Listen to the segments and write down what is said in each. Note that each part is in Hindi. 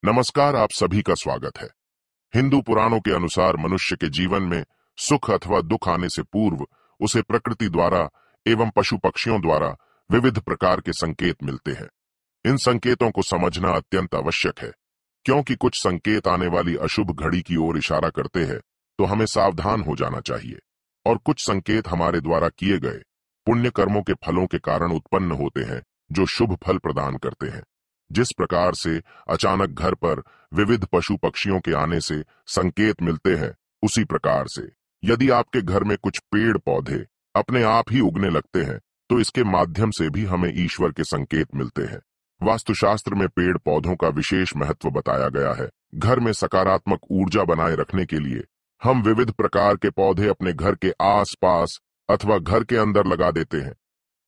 नमस्कार, आप सभी का स्वागत है। हिंदू पुराणों के अनुसार मनुष्य के जीवन में सुख अथवा दुख आने से पूर्व उसे प्रकृति द्वारा एवं पशु पक्षियों द्वारा विविध प्रकार के संकेत मिलते हैं। इन संकेतों को समझना अत्यंत आवश्यक है, क्योंकि कुछ संकेत आने वाली अशुभ घड़ी की ओर इशारा करते हैं, तो हमें सावधान हो जाना चाहिए। और कुछ संकेत हमारे द्वारा किए गए पुण्य कर्मों के फलों के कारण उत्पन्न होते हैं, जो शुभ फल प्रदान करते हैं। जिस प्रकार से अचानक घर पर विविध पशु पक्षियों के आने से संकेत मिलते हैं, उसी प्रकार से यदि आपके घर में कुछ पेड़ पौधे अपने आप ही उगने लगते हैं, तो इसके माध्यम से भी हमें ईश्वर के संकेत मिलते हैं। वास्तुशास्त्र में पेड़ पौधों का विशेष महत्व बताया गया है। घर में सकारात्मक ऊर्जा बनाए रखने के लिए हम विविध प्रकार के पौधे अपने घर के आस पास अथवा घर के अंदर लगा देते हैं।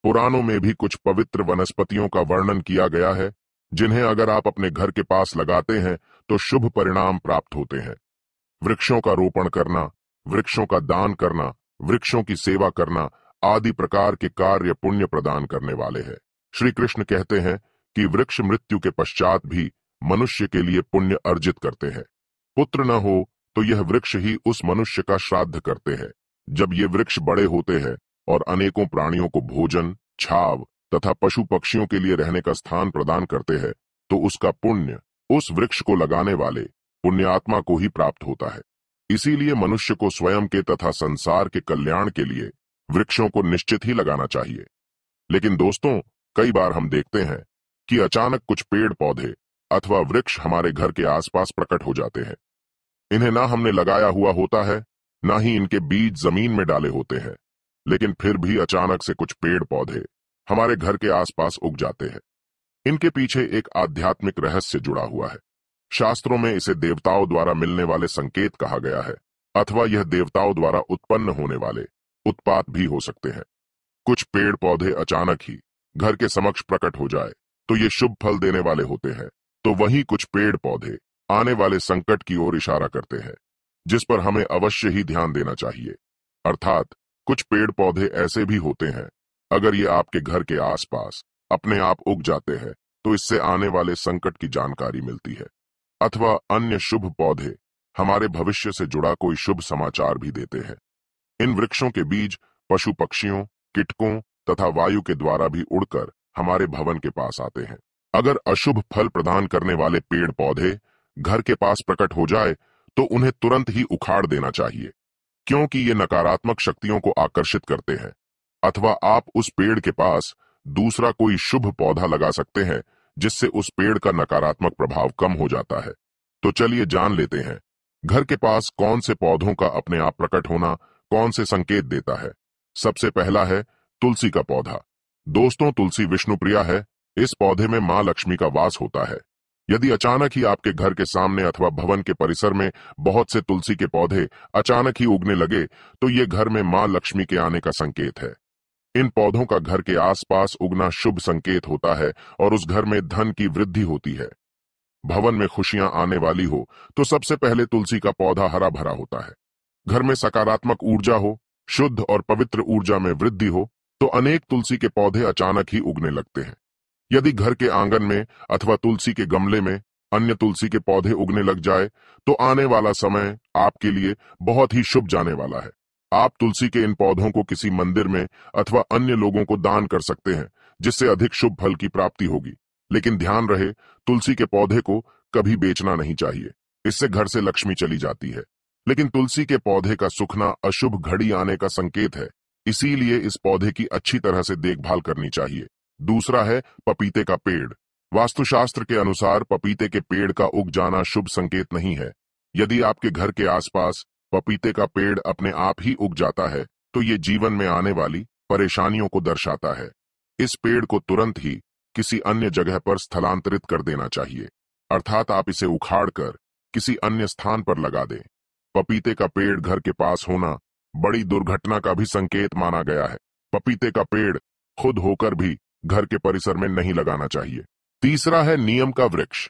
पुराणों में भी कुछ पवित्र वनस्पतियों का वर्णन किया गया है, जिन्हें अगर आप अपने घर के पास लगाते हैं तो शुभ परिणाम प्राप्त होते हैं। वृक्षों का रोपण करना, वृक्षों का दान करना, वृक्षों की सेवा करना आदि प्रकार के कार्य पुण्य प्रदान करने वाले हैं। श्री कृष्ण कहते हैं कि वृक्ष मृत्यु के पश्चात भी मनुष्य के लिए पुण्य अर्जित करते हैं। पुत्र न हो तो यह वृक्ष ही उस मनुष्य का श्राद्ध करते हैं। जब ये वृक्ष बड़े होते हैं और अनेकों प्राणियों को भोजन, छाव तथा पशु पक्षियों के लिए रहने का स्थान प्रदान करते हैं, तो उसका पुण्य उस वृक्ष को लगाने वाले पुण्यात्मा को ही प्राप्त होता है। इसीलिए मनुष्य को स्वयं के तथा संसार के कल्याण के लिए वृक्षों को निश्चित ही लगाना चाहिए। लेकिन दोस्तों, कई बार हम देखते हैं कि अचानक कुछ पेड़ पौधे अथवा वृक्ष हमारे घर के आसपास प्रकट हो जाते हैं। इन्हें ना हमने लगाया हुआ होता है, ना ही इनके बीज जमीन में डाले होते हैं, लेकिन फिर भी अचानक से कुछ पेड़ पौधे हमारे घर के आसपास उग जाते हैं। इनके पीछे एक आध्यात्मिक रहस्य जुड़ा हुआ है। शास्त्रों में इसे देवताओं द्वारा मिलने वाले संकेत कहा गया है, अथवा यह देवताओं द्वारा उत्पन्न होने वाले उत्पात भी हो सकते हैं। कुछ पेड़ पौधे अचानक ही घर के समक्ष प्रकट हो जाए तो ये शुभ फल देने वाले होते हैं, तो वहीं कुछ पेड़ पौधे आने वाले संकट की ओर इशारा करते हैं, जिस पर हमें अवश्य ही ध्यान देना चाहिए। अर्थात कुछ पेड़ पौधे ऐसे भी होते हैं, अगर ये आपके घर के आसपास अपने आप उग जाते हैं तो इससे आने वाले संकट की जानकारी मिलती है। अथवा अन्य शुभ पौधे हमारे भविष्य से जुड़ा कोई शुभ समाचार भी देते हैं। इन वृक्षों के बीज पशु पक्षियों, कीटकों तथा वायु के द्वारा भी उड़कर हमारे भवन के पास आते हैं। अगर अशुभ फल प्रदान करने वाले पेड़ पौधे घर के पास प्रकट हो जाए तो उन्हें तुरंत ही उखाड़ देना चाहिए, क्योंकि ये नकारात्मक शक्तियों को आकर्षित करते हैं। अथवा आप उस पेड़ के पास दूसरा कोई शुभ पौधा लगा सकते हैं, जिससे उस पेड़ का नकारात्मक प्रभाव कम हो जाता है। तो चलिए जान लेते हैं घर के पास कौन से पौधों का अपने आप प्रकट होना कौन से संकेत देता है। सबसे पहला है तुलसी का पौधा। दोस्तों, तुलसी विष्णुप्रिया है। इस पौधे में मां लक्ष्मी का वास होता है। यदि अचानक ही आपके घर के सामने अथवा भवन के परिसर में बहुत से तुलसी के पौधे अचानक ही उगने लगे, तो ये घर में मां लक्ष्मी के आने का संकेत है। इन पौधों का घर के आसपास उगना शुभ संकेत होता है और उस घर में धन की वृद्धि होती है। भवन में खुशियां आने वाली हो तो सबसे पहले तुलसी का पौधा हरा भरा होता है। घर में सकारात्मक ऊर्जा हो, शुद्ध और पवित्र ऊर्जा में वृद्धि हो, तो अनेक तुलसी के पौधे अचानक ही उगने लगते हैं। यदि घर के आंगन में अथवा तुलसी के गमले में अन्य तुलसी के पौधे उगने लग जाए, तो आने वाला समय आपके लिए बहुत ही शुभ जाने वाला है। आप तुलसी के इन पौधों को किसी मंदिर में अथवा अन्य लोगों को दान कर सकते हैं, जिससे अधिक शुभ फल की प्राप्ति होगी। लेकिन ध्यान रहे, तुलसी के पौधे को कभी बेचना नहीं चाहिए, इससे घर से लक्ष्मी चली जाती है। लेकिन तुलसी के पौधे का सूखना अशुभ घड़ी आने का संकेत है, इसीलिए इस पौधे की अच्छी तरह से देखभाल करनी चाहिए। दूसरा है पपीते का पेड़। वास्तुशास्त्र के अनुसार पपीते के पेड़ का उग जाना शुभ संकेत नहीं है। यदि आपके घर के आसपास पपीते का पेड़ अपने आप ही उग जाता है, तो ये जीवन में आने वाली परेशानियों को दर्शाता है। इस पेड़ को तुरंत ही किसी अन्य जगह पर स्थलांतरित कर देना चाहिए, अर्थात आप इसे उखाड़कर किसी अन्य स्थान पर लगा दें। पपीते का पेड़ घर के पास होना बड़ी दुर्घटना का भी संकेत माना गया है। पपीते का पेड़ खुद होकर भी घर के परिसर में नहीं लगाना चाहिए। तीसरा है नीम का वृक्ष।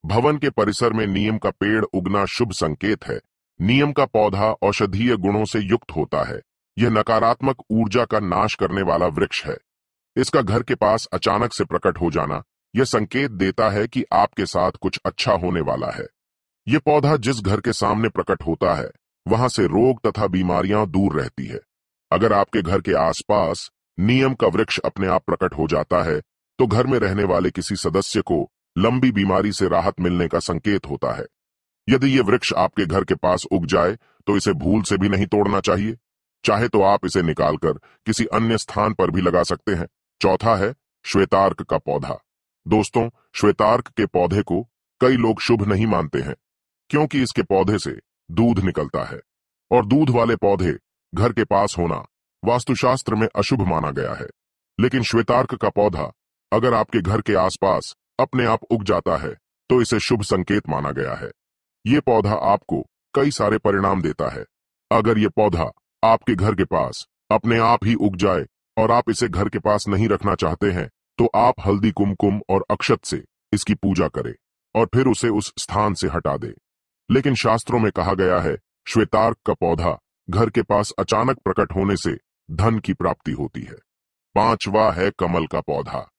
भवन के परिसर में नीम का पेड़ उगना शुभ संकेत है। नीम का पौधा औषधीय गुणों से युक्त होता है। यह नकारात्मक ऊर्जा का नाश करने वाला वृक्ष है। इसका घर के पास अचानक से प्रकट हो जाना यह संकेत देता है कि आपके साथ कुछ अच्छा होने वाला है। यह पौधा जिस घर के सामने प्रकट होता है, वहां से रोग तथा बीमारियां दूर रहती है। अगर आपके घर के आसपास नीम का वृक्ष अपने आप प्रकट हो जाता है, तो घर में रहने वाले किसी सदस्य को लंबी बीमारी से राहत मिलने का संकेत होता है। यदि यह वृक्ष आपके घर के पास उग जाए, तो इसे भूल से भी नहीं तोड़ना चाहिए। चाहे तो आप इसे निकालकर किसी अन्य स्थान पर भी लगा सकते हैं। चौथा है श्वेतार्क का पौधा। दोस्तों, श्वेतार्क के पौधे को कई लोग शुभ नहीं मानते हैं, क्योंकि इसके पौधे से दूध निकलता है, और दूध वाले पौधे घर के पास होना वास्तुशास्त्र में अशुभ माना गया है। लेकिन श्वेतार्क का पौधा अगर आपके घर के आसपास अपने आप उग जाता है, तो इसे शुभ संकेत माना गया है। ये पौधा आपको कई सारे परिणाम देता है। अगर ये पौधा आपके घर के पास अपने आप ही उग जाए और आप इसे घर के पास नहीं रखना चाहते हैं, तो आप हल्दी, कुमकुम और अक्षत से इसकी पूजा करें और फिर उसे उस स्थान से हटा दें। लेकिन शास्त्रों में कहा गया है, श्वेतार्क का पौधा घर के पास अचानक प्रकट होने से धन की प्राप्ति होती है। पांचवा है कमल का पौधा।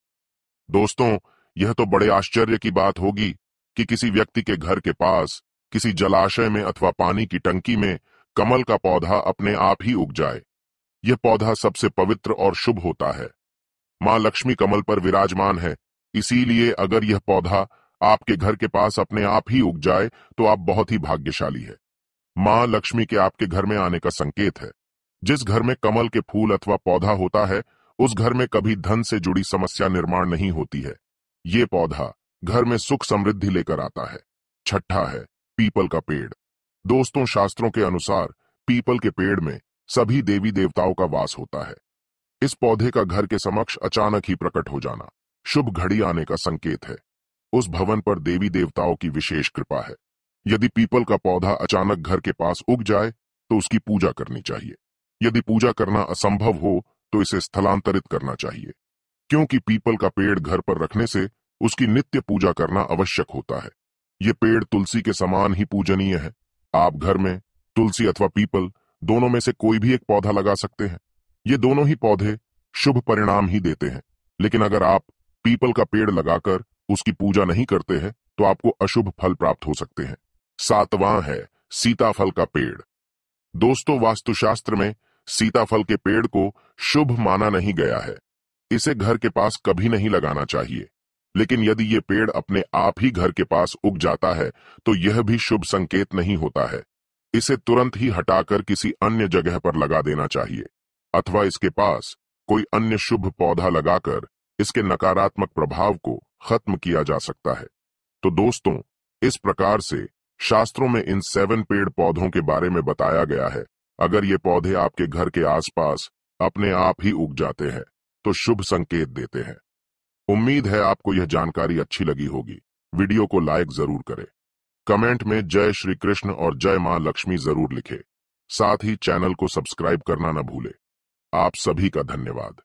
दोस्तों, यह तो बड़े आश्चर्य की बात होगी कि किसी व्यक्ति के घर के पास किसी जलाशय में अथवा पानी की टंकी में कमल का पौधा अपने आप ही उग जाए। यह पौधा सबसे पवित्र और शुभ होता है। मां लक्ष्मी कमल पर विराजमान है, इसीलिए अगर यह पौधा आपके घर के पास अपने आप ही उग जाए, तो आप बहुत ही भाग्यशाली है। मां लक्ष्मी के आपके घर में आने का संकेत है। जिस घर में कमल के फूल अथवा पौधा होता है, उस घर में कभी धन से जुड़ी समस्या निर्माण नहीं होती है। ये पौधा घर में सुख समृद्धि लेकर आता है। छठा है पीपल का पेड़। दोस्तों, शास्त्रों के अनुसार पीपल के पेड़ में सभी देवी देवताओं का वास होता है। इस पौधे का घर के समक्ष अचानक ही प्रकट हो जाना शुभ घड़ी आने का संकेत है। उस भवन पर देवी देवताओं की विशेष कृपा है। यदि पीपल का पौधा अचानक घर के पास उग जाए, तो उसकी पूजा करनी चाहिए। यदि पूजा करना असंभव हो, तो इसे स्थलांतरित करना चाहिए, क्योंकि पीपल का पेड़ घर पर रखने से उसकी नित्य पूजा करना आवश्यक होता है। ये पेड़ तुलसी के समान ही पूजनीय है। आप घर में तुलसी अथवा पीपल दोनों में से कोई भी एक पौधा लगा सकते हैं। ये दोनों ही पौधे शुभ परिणाम ही देते हैं। लेकिन अगर आप पीपल का पेड़ लगाकर उसकी पूजा नहीं करते हैं, तो आपको अशुभ फल प्राप्त हो सकते हैं। सातवां है सीताफल का पेड़। दोस्तों, वास्तुशास्त्र में सीताफल के पेड़ को शुभ माना नहीं गया है। इसे घर के पास कभी नहीं लगाना चाहिए। लेकिन यदि ये पेड़ अपने आप ही घर के पास उग जाता है, तो यह भी शुभ संकेत नहीं होता है। इसे तुरंत ही हटाकर किसी अन्य जगह पर लगा देना चाहिए, अथवा इसके पास कोई अन्य शुभ पौधा लगाकर इसके नकारात्मक प्रभाव को खत्म किया जा सकता है। तो दोस्तों, इस प्रकार से शास्त्रों में इन 7 पेड़ पौधों के बारे में बताया गया है। अगर ये पौधे आपके घर के आसपास अपने आप ही उग जाते हैं, तो शुभ संकेत देते हैं। उम्मीद है आपको यह जानकारी अच्छी लगी होगी। वीडियो को लाइक जरूर करें। कमेंट में जय श्री कृष्ण और जय मां लक्ष्मी जरूर लिखें। साथ ही चैनल को सब्सक्राइब करना न भूलें। आप सभी का धन्यवाद।